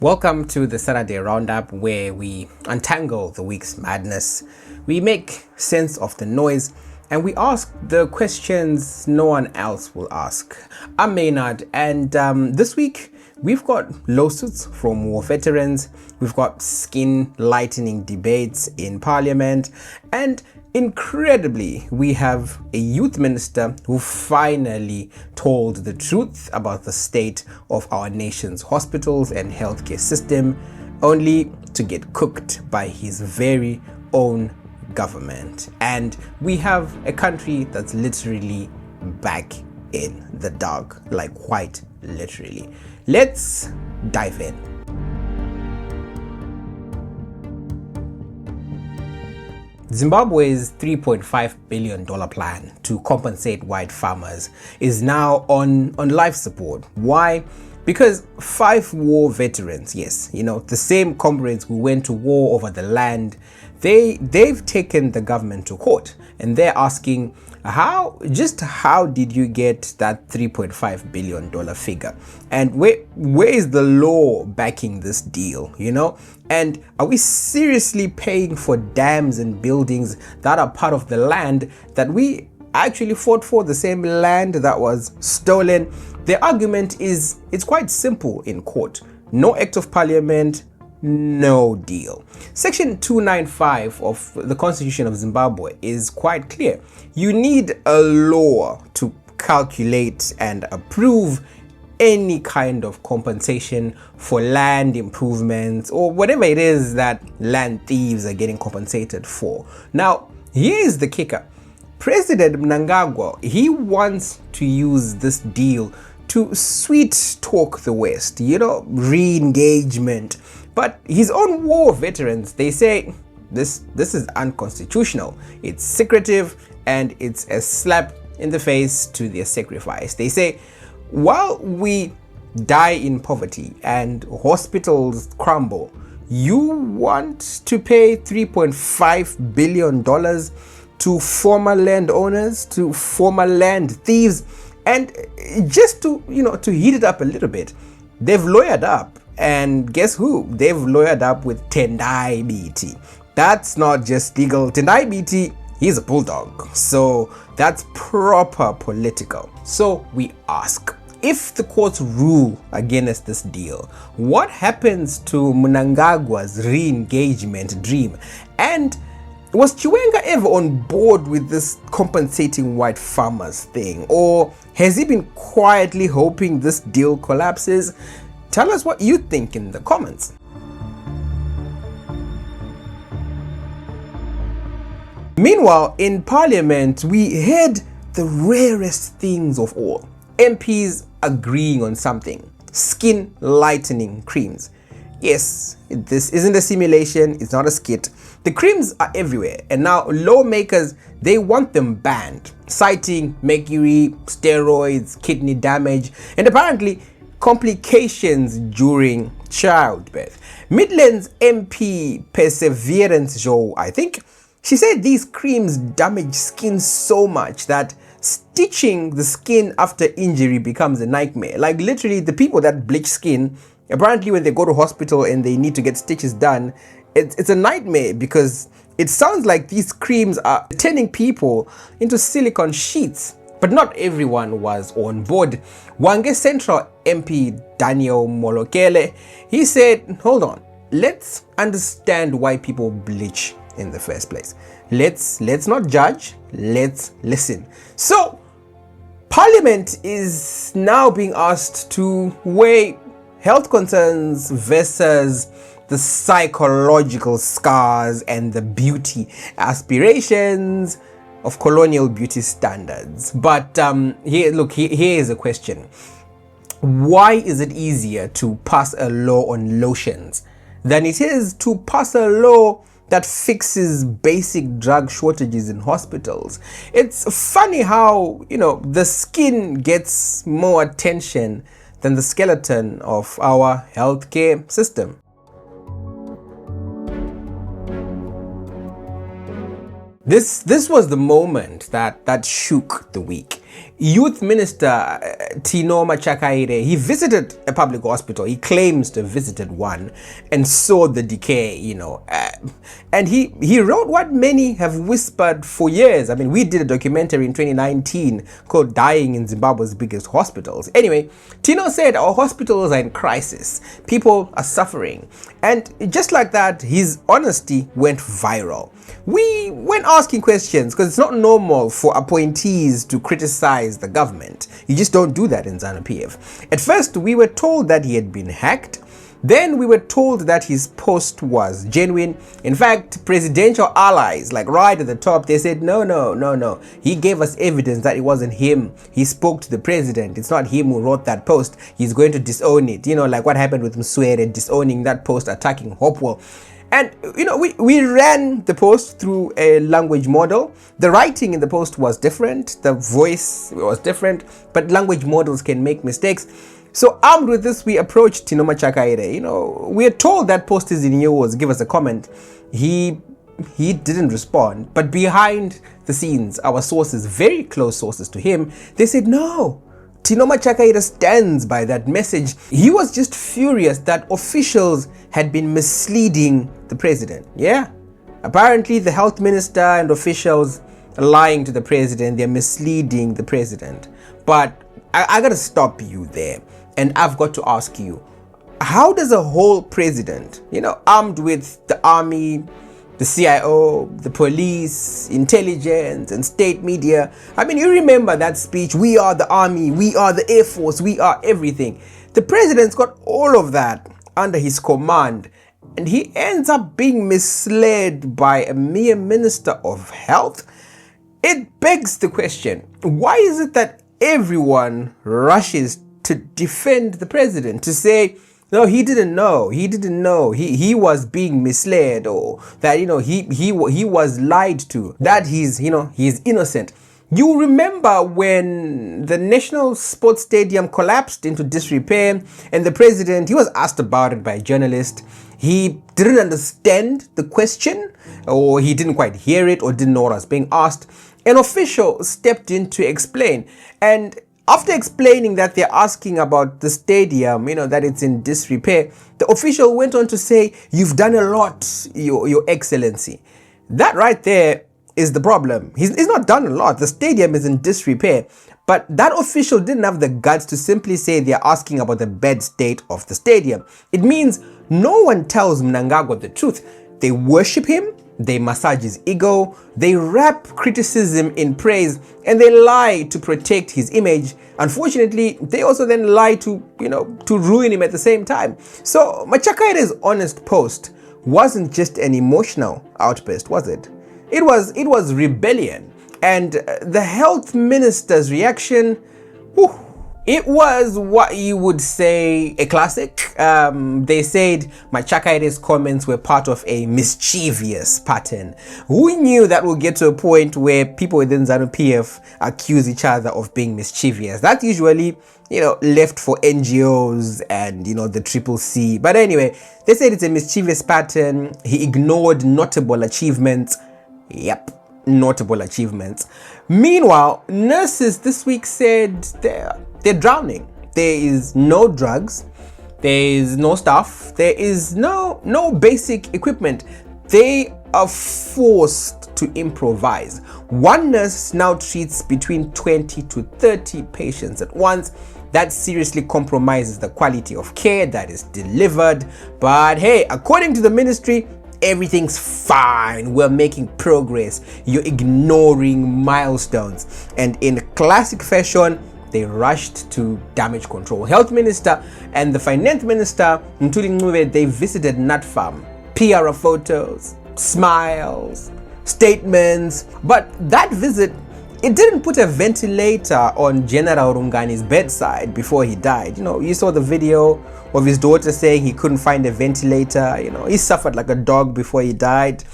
Welcome to the Saturday Roundup, where we untangle the week's madness, we make sense of the noise, and we ask the questions no one else will ask. I'm Maynard, and this week we've got lawsuits from war veterans, we've got skin-lightening debates in Parliament, and incredibly, we have a youth minister who finally told the truth about the state of our nation's hospitals and healthcare system, only to get cooked by his very own government. And we have a country that's literally back in the dark, like quite literally. Let's dive in. Zimbabwe's $3.5 billion plan to compensate white farmers is now on life support. Why? Because 5 war veterans, yes, the same comrades who went to war over the land, they've taken the government to court, and they're asking how did you get that $3.5 billion figure, and where is the law backing this deal, and are we seriously paying for dams and buildings that are part of the land that we actually fought for, the same land that was stolen? The argument is, it's quite simple in court: no act of parliament, no deal. Section 295 of the Constitution of Zimbabwe is quite clear. You need a law to calculate and approve any kind of compensation for land improvements or whatever it is that land thieves are getting compensated for. Now, here's the kicker. President Mnangagwa, he wants to use this deal to sweet talk the West, re-engagement. But his own war veterans, they say this is unconstitutional, it's secretive, and it's a slap in the face to their sacrifice. They say, while we die in poverty and hospitals crumble, you want to pay $3.5 billion to former landowners, to former land thieves, and just to heat it up a little bit, they've lawyered up. And guess who? They've lawyered up with Tendai Biti. That's not just legal. Tendai Biti, he's a bulldog. So that's proper political. So we ask, if the courts rule against this deal, what happens to Mnangagwa's re-engagement dream? And was Chiwenga ever on board with this compensating white farmers thing? Or has he been quietly hoping this deal collapses? Tell us what you think in the comments. Meanwhile, in Parliament, we heard the rarest things of all. MPs agreeing on something: skin lightening creams. Yes, this isn't a simulation, it's not a skit. The creams are everywhere, and now lawmakers, they want them banned, citing mercury, steroids, kidney damage, and apparently complications during childbirth. Midlands MP Perseverance Joe, I think, she said these creams damage skin so much that stitching the skin after injury becomes a nightmare. Like literally, the people that bleach skin, apparently when they go to hospital and they need to get stitches done, it's a nightmare, because it sounds like these creams are turning people into silicone sheets. But not everyone was on board. Wange Central MP Daniel Molokele, he said, hold on, let's understand why people bleach in the first place. Let's not judge, let's listen. So Parliament is now being asked to weigh health concerns versus the psychological scars and the beauty aspirations of colonial beauty standards. But here is a question. Why is it easier to pass a law on lotions than it is to pass a law that fixes basic drug shortages in hospitals? It's funny how, the skin gets more attention than the skeleton of our healthcare system. This was the moment that shook the week. Youth Minister Tino Machakaire, he visited a public hospital. He claims to have visited one and saw the decay, and he wrote what many have whispered for years. I mean, we did a documentary in 2019 called Dying in Zimbabwe's Biggest Hospitals. Anyway, Tino said our hospitals are in crisis. People are suffering. And just like that, his honesty went viral. We went asking questions because it's not normal for appointees to criticize the government. You just don't do that in ZANU-PF. At first, we were told that he had been hacked. Then we were told that his post was genuine. In fact, presidential allies, like right at the top, they said, no. He gave us evidence that it wasn't him. He spoke to the president. It's not him who wrote that post. He's going to disown it. Like what happened with Mswere disowning that post, attacking Hopewell. And, we ran the post through a language model. The writing in the post was different. The voice was different. But language models can make mistakes. So armed with this, we approached Tino Machakaire. We are told that post is in yours. Give us a comment. He didn't respond. But behind the scenes, our sources, very close sources to him, they said, no. Tino Machakaire stands by that message. He was just furious that officials had been misleading the president. Yeah. Apparently, the health minister and officials are lying to the president. They're misleading the president. But I gotta stop you there. And I've got to ask you, how does a whole president, armed with the army, the CIO, the police, intelligence, and state media. I mean, you remember that speech, we are the army, we are the air force, we are everything. The president's got all of that under his command, and he ends up being misled by a mere minister of health. It begs the question, why is it that everyone rushes to defend the president, to say, no, he didn't know. He was being misled, or that he was lied to. That he's innocent. You remember when the National Sports Stadium collapsed into disrepair, and the president, he was asked about it by a journalist. He didn't understand the question, or he didn't quite hear it, or didn't know what was being asked. An official stepped in to explain, and after explaining that they're asking about the stadium, that it's in disrepair, the official went on to say, you've done a lot, Your Excellency. That right there is the problem. He's not done a lot. The stadium is in disrepair. But that official didn't have the guts to simply say they're asking about the bad state of the stadium. It means no one tells Mnangagwa the truth. They worship him. They massage his ego, they wrap criticism in praise, and they lie to protect his image. Unfortunately, they also then lie to ruin him at the same time. So Machakaire's honest post wasn't just an emotional outburst, was it? It was rebellion. And the health minister's reaction, it was what you would say a classic. They said Machakaire's comments were part of a mischievous pattern. Who knew that we'll get to a point where people within ZANU-PF accuse each other of being mischievous? That's usually, left for NGOs and, the Triple C. But anyway, they said it's a mischievous pattern. He ignored notable achievements. Yep. Notable achievements. Meanwhile, nurses this week said they're drowning. There is no drugs, there is no staff, there is no basic equipment. They are forced to improvise. One nurse now treats between 20 to 30 patients at once. That seriously compromises the quality of care that is delivered. But hey, according to the ministry, everything's fine. We're making progress. You're ignoring milestones. And in classic fashion, they rushed to damage control. Health Minister and the Finance Minister, Ntuli, they visited Nut Farm. PR photos, smiles, statements. But that visit, it didn't put a ventilator on General Rungani's bedside before he died. You saw the video of his daughter saying he couldn't find a ventilator. He suffered like a dog before he died.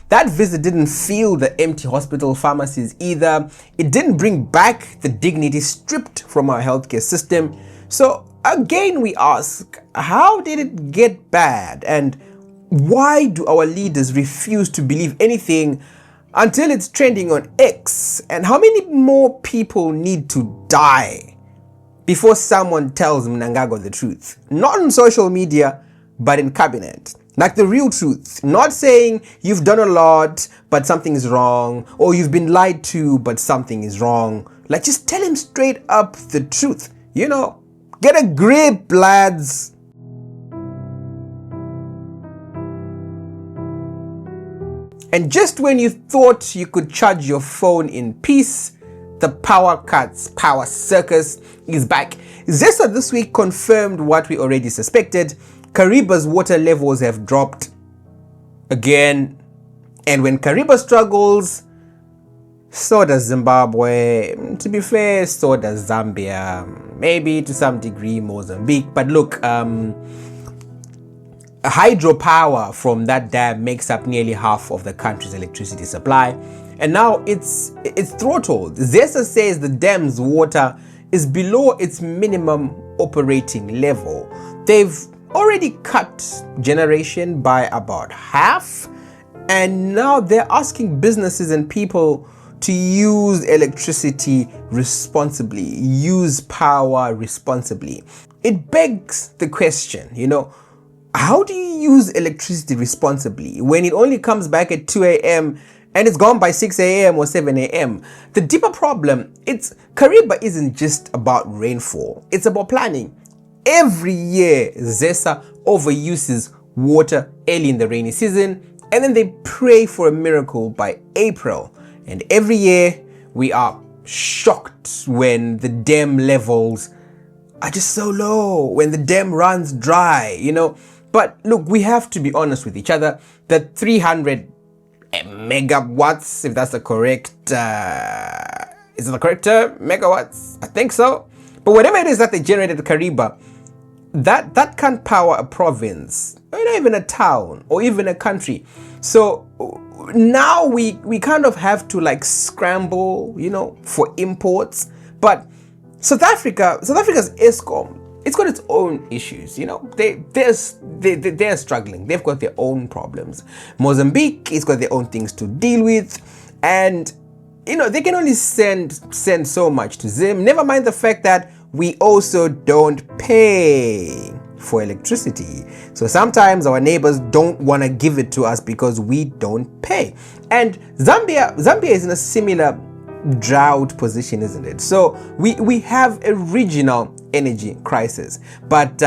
That visit didn't fill the empty hospital pharmacies either. It didn't bring back the dignity stripped from our healthcare system. So again, we ask, how did it get bad? And why do our leaders refuse to believe anything until it's trending on X. And how many more people need to die before someone tells Mnangagwa the truth? Not on social media, but in cabinet. Like the real truth. Not saying you've done a lot, but something is wrong, or you've been lied to, but something is wrong. Like, just tell him straight up the truth. You know, get a grip, lads. And just when you thought you could charge your phone in peace, the power cuts, power circus is back. ZESA this week confirmed what we already suspected. Kariba's water levels have dropped again. And when Kariba struggles, so does Zimbabwe. To be fair, so does Zambia. Maybe to some degree Mozambique. But look, hydropower from that dam makes up nearly half of the country's electricity supply, and now it's throttled. ZESA says the dam's water is below its minimum operating level. They've already cut generation by about half, and now they're asking businesses and people to use electricity responsibly, use power responsibly. It begs the question, you know, how do you use electricity responsibly when it only comes back at 2 a.m. and it's gone by 6 a.m. or 7 a.m.? The deeper problem, Kariba isn't just about rainfall, it's about planning. Every year, ZESA overuses water early in the rainy season, and then they pray for a miracle by April. And every year, we are shocked when the dam levels are just so low, when the dam runs dry, you know. But look, we have to be honest with each other. The 300 megawatts, if that's the correct, is it the correct term? Megawatts? I think so. But whatever it is that they generated at Kariba, that can't power a province, or not even a town, or even a country. So now we kind of have to like scramble, you know, for imports. But South Africa's ESCOM, it's got its own issues, you know. They're struggling. They've got their own problems. Mozambique has got their own things to deal with, and you know they can only send so much to Zim. Never mind the fact that we also don't pay for electricity. So sometimes our neighbors don't want to give it to us because we don't pay. And Zambia is in a similar drought position, isn't it? So we have a regional energy crisis, but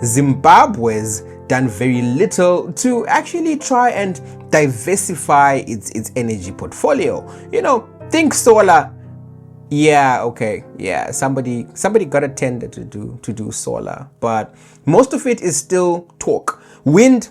Zimbabwe's done very little to actually try and diversify its energy portfolio. You know, think solar. Yeah, okay, yeah, somebody got a tender to do solar, but most of it is still talk. Wind,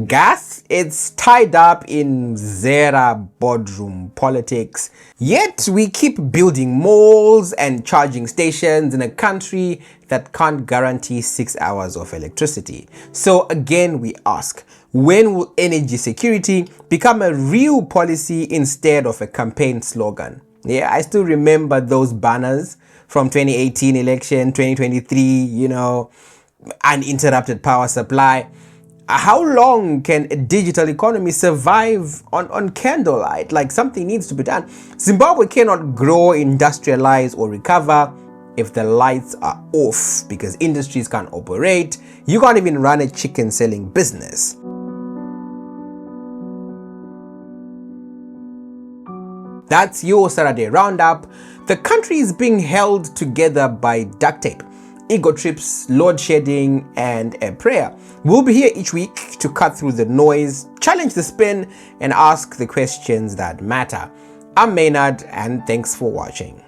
gas, it's tied up in Zera boardroom politics. Yet we keep building malls and charging stations in a country that can't guarantee 6 hours of electricity. So again, we ask, when will energy security become a real policy instead of a campaign slogan? Yeah, I still remember those banners from 2018 election, 2023, you know, uninterrupted power supply. How long can a digital economy survive on candlelight? Like, something needs to be done. Zimbabwe cannot grow, industrialize, or recover if the lights are off, because industries can't operate. You can't even run a chicken selling business. That's your Saturday Roundup. The country is being held together by duct tape, ego trips, load shedding, and a prayer. We'll be here each week to cut through the noise, challenge the spin, and ask the questions that matter. I'm Maynard, and thanks for watching.